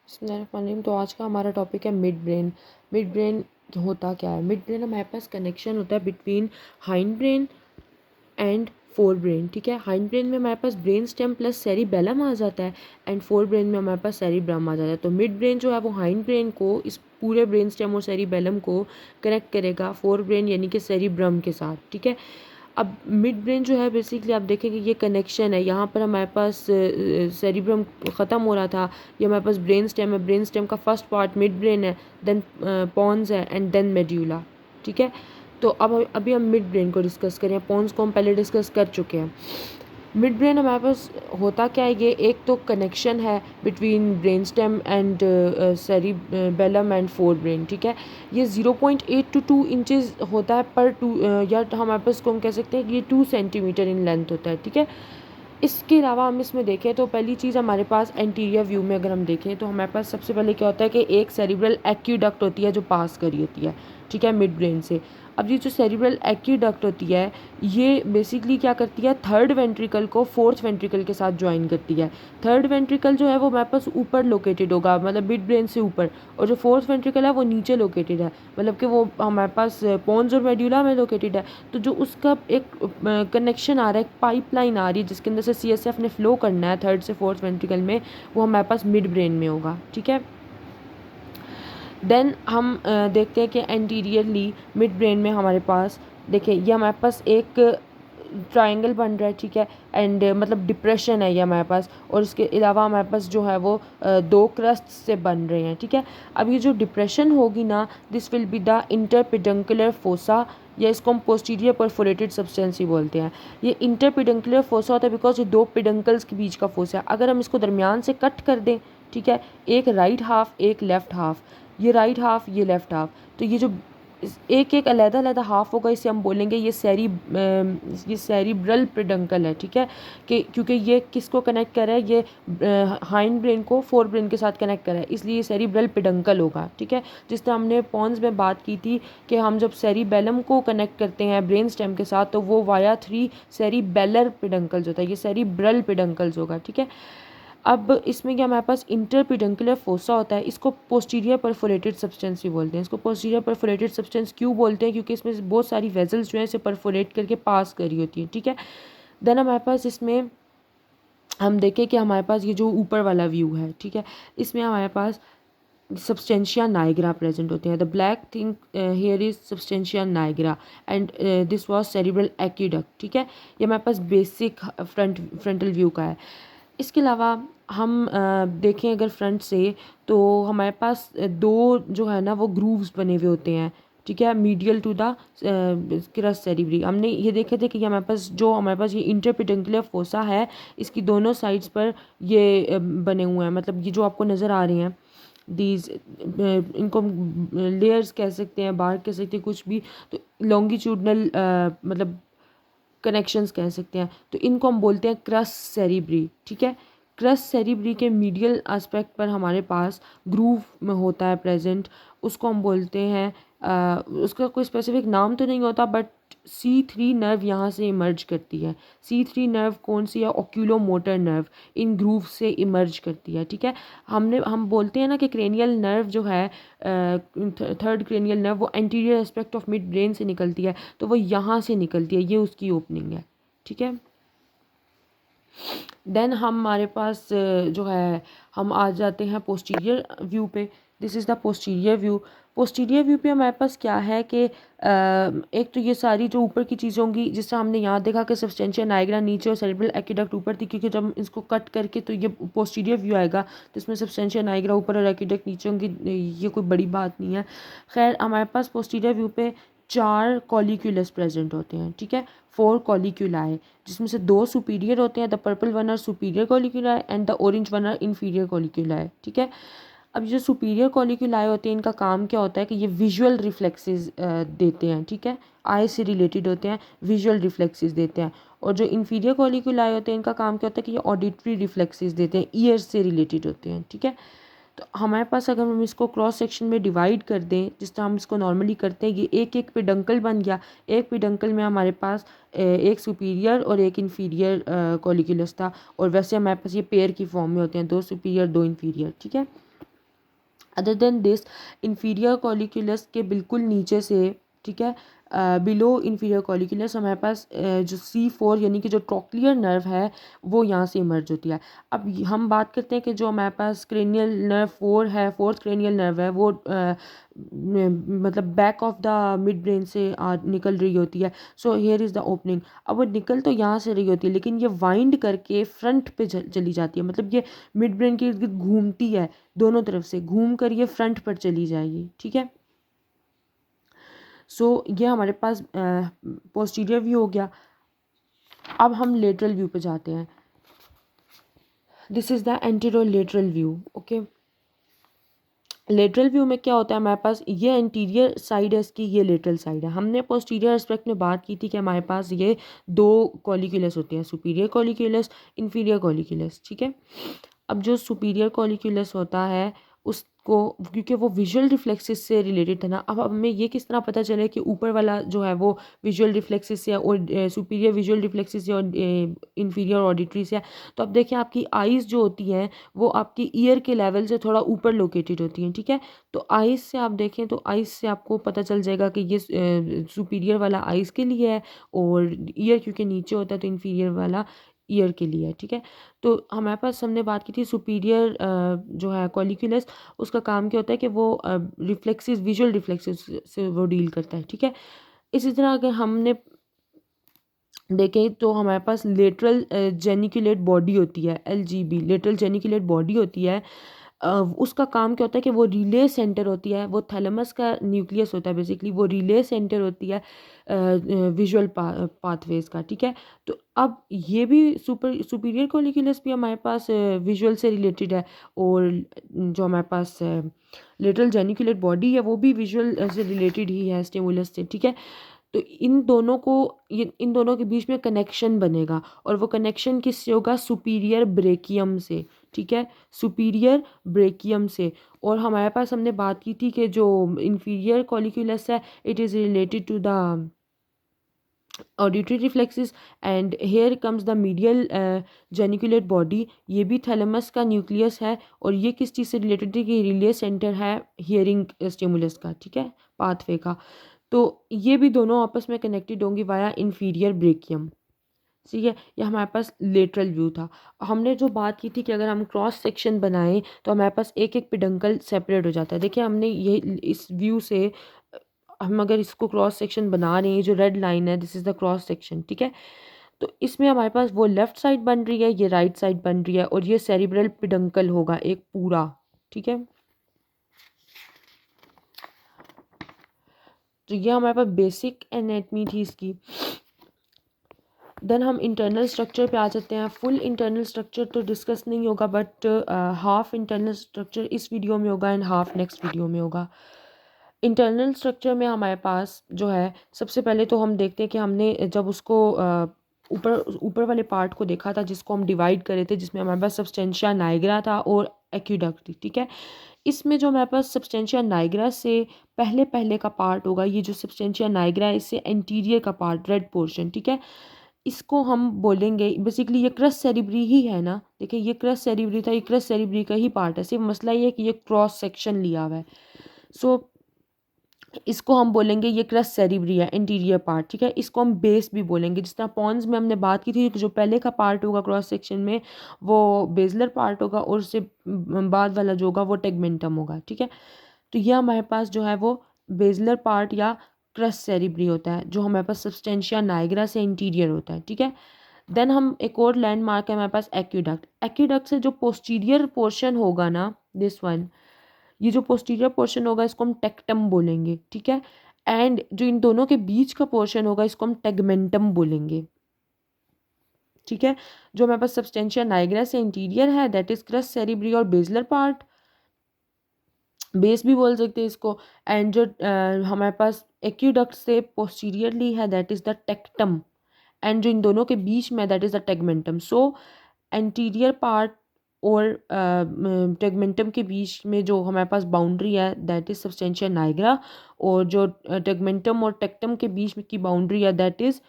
बिस्मिल्लाहिर्रहमानिर्रहीम। तो आज का हमारा टॉपिक है मिड ब्रेन। मिड ब्रेन होता क्या है? मिड ब्रेन हमारे पास कनेक्शन होता है between hind brain and fore brain. ठीक है, हाइंड ब्रेन में हमारे पास ब्रेन स्टेम प्लस सेरिबेलम आ जाता है एंड फोर ब्रेन में हमारे पास सेरिब्रम आ जाता है। तो मिड ब्रेन जो है वो हाइंड ब्रेन को, इस पूरे ब्रेन स्टेम और सेरिबेलम को कनेक्ट करेगा फोर ब्रेन यानी कि सेरिब्रम के साथ। ठीक है, अब मिड ब्रेन जो है बेसिकली आप देखेंगे ये कनेक्शन है। यहाँ पर हमारे पास सेरिब्रम ख़त्म हो रहा था, ये हमारे पास ब्रेन स्टेम है। ब्रेन स्टेम का फर्स्ट पार्ट मिड ब्रेन है, देन पॉन्स है एंड देन मेड्यूला। ठीक है, तो अब अभी हम मिड ब्रेन को डिस्कस करें। पॉन्स को हम पहले डिस्कस कर चुके हैं। मिड ब्रेन हमारे पास होता क्या है? ये एक तो कनेक्शन है between brain stem and cerebellum and fore brain. ठीक है, ये 0.8 to 2 इंचज़ होता है पर टू, या हमारे पास को हम कह सकते हैं कि ये 2 सेंटीमीटर इन लेंथ होता है। ठीक है, इसके अलावा हम इसमें देखें तो पहली चीज़ हमारे पास एंटीरियर व्यू में अगर हम देखें तो हमारे पास सबसे पहले क्या होता है कि एक सेरिब्रल एक्यूडक्ट होती है जो पास करी होती है। ठीक है, मिड ब्रेन से। अब ये जो सेरिब्रल एक्यूडक्ट होती है ये बेसिकली क्या करती है, थर्ड वेंट्रिकल को फोर्थ वेंट्रिकल के साथ ज्वाइन करती है। थर्ड वेंट्रिकल जो है वो हमारे पास ऊपर लोकेटेड होगा, मतलब मिड ब्रेन से ऊपर, और जो फोर्थ वेंट्रिकल है वो नीचे लोकेटेड है, मतलब कि वो हमारे पास पोन्स और मेड्यूला में लोकेटेड है। तो जो उसका एक कनेक्शन आ रहा है, एक पाइपलाइन आ रही है जिसके अंदर से CSF ने फ्लो करना है थर्ड से फोर्थ वेंट्रिकल में, वो हमारे पास मिड ब्रेन में होगा। ठीक है, देन हम देखते हैं कि एंटीरियरली मिड ब्रेन में हमारे पास, देखिए ये हमारे पास एक ट्रायंगल बन रहा है। ठीक है, एंड मतलब डिप्रेशन है ये हमारे पास, और इसके अलावा हमारे पास जो है वो दो क्रस्ट से बन रहे हैं। ठीक है, अब ये जो डिप्रेशन होगी ना, this will be the interpeduncular fossa, या इसको हम पोस्टीरियर परफोरेटेड सब्सटेंस बोलते हैं। ये इंटरपिडंकुलर फोसा होता है बिकॉज ये दो पिडंकल्स के बीच का फोसा है। अगर हम इसको दरमियान से कट कर दें, ठीक है, एक राइट हाफ एक लेफ़्ट हाफ, ये राइट हाफ ये लेफ़्ट हाफ, तो ये जो एक एक अलग अलग हाफ होगा इसे हम बोलेंगे ये सेरिब्रल पेडंकल है। ठीक है, कि क्योंकि ये किसको कनेक्ट कर रहा है, ये हाइंड ब्रेन को फोर ब्रेन के साथ कनेक्ट कर रहा है, इसलिए ये सेरिब्रल पेडंकल होगा। ठीक है, जिस तरह हमने पॉन्स में बात की थी कि हम जब सेरिबेलम को कनेक्ट करते हैं ब्रेन स्टेम के साथ तो वो वाया 3 सेरिबेलर पेडंकल्स होता है, ये सेरिब्रल पेडंकल्स होगा। ठीक है, अब इसमें क्या हमारे पास इंटरपिडंकुलर फोसा होता है, इसको पोस्टीरियर परफोरेटेड सब्सटेंस भी बोलते हैं। इसको पोस्टीरियर परफोरेटेड सब्सटेंस क्यों बोलते हैं? क्योंकि इसमें बहुत सारी वेजल्स जो है इसे परफोरेट करके पास करी होती हैं। ठीक है, देन हमारे पास इसमें हम देखें कि हमारे पास ये जो ऊपर वाला व्यू है, ठीक है, इसमें हमारे पास सब्सटेंशिया नाइग्रा प्रेजेंट होते हैं। The black thing here is substantia nigra and this was cerebral aqueduct. ठीक है, ये हमारे पास बेसिक फ्रंटल व्यू का है। इसके अलावा हम देखें अगर फ्रंट से तो हमारे पास दो जो है ना वो ग्रूव्स बने हुए होते हैं। ठीक है, medial to the crus cerebri. हमने ये देखे थे कि हमारे पास ये इंटरपिडंकुलर फोसा है, इसकी दोनों साइड्स पर ये बने हुए हैं, मतलब ये जो आपको नज़र आ रहे हैं दीज, इनको लेयर्स कह सकते हैं, बार कह सकते हैं, कुछ भी, तो लॉन्गिट्यूडनल मतलब कनेक्शंस कह सकते हैं, तो इनको हम बोलते हैं क्रस सेरिब्री। ठीक है, क्रस सेरिब्री के मीडियल एस्पेक्ट पर हमारे पास ग्रूव में होता है प्रेजेंट, उसको हम बोलते हैं उसका कोई स्पेसिफिक नाम तो नहीं होता, बट C3 नर्व यहाँ से इमर्ज करती है। C3 नर्व कौन सी है? ऑक्यूलोमोटर नर्व, इन ग्रूव से इमर्ज करती है। ठीक है, हम बोलते हैं ना कि क्रेनियल नर्व जो है, थर्ड क्रेनियल नर्व, वो anterior aspect of mid brain से निकलती है, तो वो यहाँ से निकलती है, ये उसकी ओपनिंग है। ठीक है, देन हमारे पास जो है हम आ जाते हैं पोस्टीरियर व्यू पे। This is the posterior view. Posterior view पे हमारे पास क्या है कि एक तो ये सारी जो ऊपर की चीज़ें होंगी, जिससे हमने यहाँ देखा कि सब्सटेंशिया नाइग्रा नीचे और सेरिब्रल एक्यूडक्ट ऊपर थी, क्योंकि जब इसको कट करके तो ये पोस्टीरियर व्यू आएगा, तो इसमें सब्सटेंशिया नाइग्रा ऊपर और एक्यूडक्ट नीचे होंगी, ये कोई बड़ी बात नहीं है। खैर, हमारे पास पोस्टीरियर व्यू पे 4 कॉलिक्यूलस प्रेजेंट होते हैं। ठीक है, 4 कॉलिक्यूलाई, जिसमें से 2 सुपीरियर होते हैं, the purple one are superior colliculi and the orange one are inferior colliculi. ठीक है, अब जो सुपीरियर कॉलिक्यूलाई होते हैं इनका काम क्या होता है कि ये विजुअल रिफ्लेक्सेस देते हैं। ठीक है, आई से रिलेटेड होते हैं, विजुअल रिफ्लेक्सेस देते हैं। और जो इन्फीरियर कॉलिक्यूलाई होते हैं इनका काम क्या होता है कि ये ऑडिटरी रिफ्लेक्सेस देते हैं, ईयर्स से रिलेटेड होते हैं। ठीक है, तो हमारे पास अगर हम इसको क्रॉस सेक्शन में डिवाइड कर दें जिस तरह हम इसको नॉर्मली करते हैं, ये एक एक पेडंकल बन गया। एक पेडंकल में हमारे पास एक सुपीरियर और एक इन्फीरियर कॉलिक्यूलस था, और वैसे हमारे पास ये पेयर की फॉर्म में होते हैं, 2 सुपीरियर 2 इन्फीरियर। ठीक है, अदर देन दिस इंफीरियर कॉलिक्यूलस के बिल्कुल नीचे से, ठीक है, बिलो इंफीरियर कॉलिक्यूलस हमारे पास जो C4 यानी कि जो ट्रॉक्लियर नर्व है वो यहाँ से इमर्ज होती है। अब हम बात करते हैं कि जो हमारे पास क्रेनियल नर्व 4 है, फोर्थ क्रेनियल नर्व है, वो मतलब back of the mid brain से निकल रही होती है। So here is the opening. अब वो निकल तो यहाँ से रही होती है लेकिन ये वाइंड करके फ्रंट पे चली जाती है, मतलब ये मिड ब्रेन के इर्द गिर्द घूमती है, दोनों तरफ से घूम कर ये फ्रंट पर चली जाएगी, ठीक है। सो ये हमारे पास पोस्टीरियर व्यू हो गया। अब हम लेटरल व्यू पे जाते हैं। This is the anterolateral view, okay. Lateral view में क्या होता है, हमारे पास ये एंटीरियर साइड है इसकी, ये लेटरल साइड है। हमने पोस्टीरियर एस्पेक्ट में बात की थी कि हमारे पास ये दो कॉलिक्यूलस होते हैं, सुपीरियर कॉलिक्यूलस, इंफीरियर कॉलिक्यूलस, ठीक है। अब जो सुपीरियर कॉलिक्यूलस होता है उसको, क्योंकि वो विजुअल रिफ्लेक्सेस से रिलेटेड था ना, अब हमें ये किस तरह पता चले कि ऊपर वाला जो है वो विजुअल रिफ्लेक्सेस से और सुपीरियर विजुअल रिफ्लेक्सेस से और इंफीरियर ऑडिटरी से है। तो अब देखिए आपकी आइज़ जो होती हैं वो आपकी ईयर के लेवल से थोड़ा ऊपर लोकेटेड होती हैं, ठीक है। तो आइज़ से आप देखें तो आइज़ से आपको पता चल जाएगा कि ये सुपीरियर वाला आइज़ के लिए है और ईयर क्योंकि नीचे होता है तो इंफीरियर वाला ईयर के लिए है, ठीक है। तो हमारे पास हमने बात की थी सुपीरियर जो है कॉलिक्यूलस, उसका काम क्या होता है कि वो रिफ्लेक्सेस, विजुअल रिफ्लेक्सेस से वो डील करता है, ठीक है। इसी तरह अगर हमने देखें तो हमारे पास लेटरल जेनिकुलेट बॉडी होती है, LGB, लेटरल जेनिकुलेट बॉडी होती है। उसका काम क्या होता है कि वो रिले सेंटर होती है, वो थैलेमस का न्यूक्लियस होता है बेसिकली, वो रिले सेंटर होती है विजुअल पाथवेज का, ठीक है। तो अब ये भी सुपीरियर कॉलिक्यूलस भी हमारे पास विजुअल से रिलेटेड है और जो हमारे पास लेटरल जेनिकुलेट बॉडी है वो भी विजुअल से रिलेटेड ही है स्टिमुलस से, ठीक है। तो इन दोनों को, इन दोनों के बीच में कनेक्शन बनेगा और वो कनेक्शन किससे होगा, सुपीरियर ब्रेकियम से, ठीक है, सुपीरियर ब्रेकियम से। और हमारे पास हमने बात की थी कि जो इंफीरियर कॉलिक्यूलस है it is related to the auditory reflexes and here comes the medial geniculate body, ये भी थैलेमस का न्यूक्लियस है और ये किस चीज़ से रिलेटेड है कि रिले सेंटर है हियरिंग स्टिमुलस का, ठीक है, पाथवे का। तो ये भी दोनों आपस में कनेक्टेड होंगी वाया इंफीरियर ब्रेकियम, ठीक है। ये हमारे पास लेटरल व्यू था। हमने जो बात की थी कि अगर हम क्रॉस सेक्शन बनाएं तो हमारे पास एक एक पिडंकल सेपरेट हो जाता है। देखिए हमने ये इस व्यू से हम अगर इसको क्रॉस सेक्शन बना रहे हैं, जो रेड लाइन है this is the cross section, ठीक है। तो इसमें हमारे पास वो लेफ़्ट साइड बन रही है, ये राइट साइड बन रही है और ये सेरिब्रल पिडंकल होगा एक पूरा, ठीक है। तो ये हमारे पास बेसिक एनाटमी थी इसकी। देन हम इंटरनल स्ट्रक्चर पे आ जाते हैं। फुल इंटरनल स्ट्रक्चर तो डिस्कस नहीं होगा बट हाफ इंटरनल स्ट्रक्चर इस वीडियो में होगा एंड हाफ नेक्स्ट वीडियो में होगा। इंटरनल स्ट्रक्चर में हमारे पास जो है सबसे पहले तो हम देखते हैं कि हमने जब उसको ऊपर ऊपर वाले पार्ट को देखा था जिसको हम डिवाइड करे थे, जिसमें हमारे पास सब्सटेंशिया नाइग्रा था और एक्यूडक्ट थी, ठीक है। इसमें जो हमारे पास सब्सटेंशिया नाइग्रा से पहले पहले का पार्ट होगा, ये जो सब्सटेंशिया नाइग्रा है इससे एंटीरियर का पार्ट, रेड पोर्शन, ठीक है, इसको हम बोलेंगे बेसिकली ये क्रस सेरिब्री ही है ना। देखिए ये क्रस सेरिब्री था, ये क्रस सेरिब्री का ही पार्ट है, सिर्फ मसला ये है कि ये क्रॉस सेक्शन लिया हुआ है। सो इसको हम बोलेंगे ये क्रस सेरिब्री है, इंटीरियर पार्ट, ठीक है। इसको हम बेस भी बोलेंगे, जिस तरह पॉन्स में हमने बात की थी कि जो पहले का पार्ट होगा क्रॉस सेक्शन में वो बेजलर पार्ट होगा और उससे बाद वाला जो होगा वो टेगमेंटम होगा, ठीक है। तो यह हमारे पास जो है वो बेजलर पार्ट या क्रस सेरिब्री होता है जो हमारे पास सब्सटेंशिया नाइग्रा से इंटीरियर होता है, ठीक है। देन हम एक और लैंडमार्क है हमारे पास एक्यूडक्ट। एक्यूडक्ट से जो पोस्टीरियर पोर्शन होगा ना, दिस वन, ये जो पोस्टीरियर पोर्शन होगा इसको हम टेक्टम बोलेंगे, ठीक है। एंड जो इन दोनों के बीच का पोर्शन होगा इसको हम टेगमेंटम बोलेंगे, ठीक है। जो हमारे पास सब्सटेंशिया नाइग्रा से इंटीरियर है दैट इज क्रस सेरिब्री और बेजलर पार्ट, बेस भी बोल सकते हैं इसको। एंड जो हमारे पास एक्यूडक्ट से पोस्टीरियरली है that is the tectum and जो इन दोनों के बीच में that is the tegmentum. So anterior part और टेगमेंटम के बीच में जो हमारे पास बाउंड्री है दैट इज सब्सटेंशिया नाइग्रा और जो टेगमेंटम और टेक्टम के बीच में की बाउंड्री है दैट इज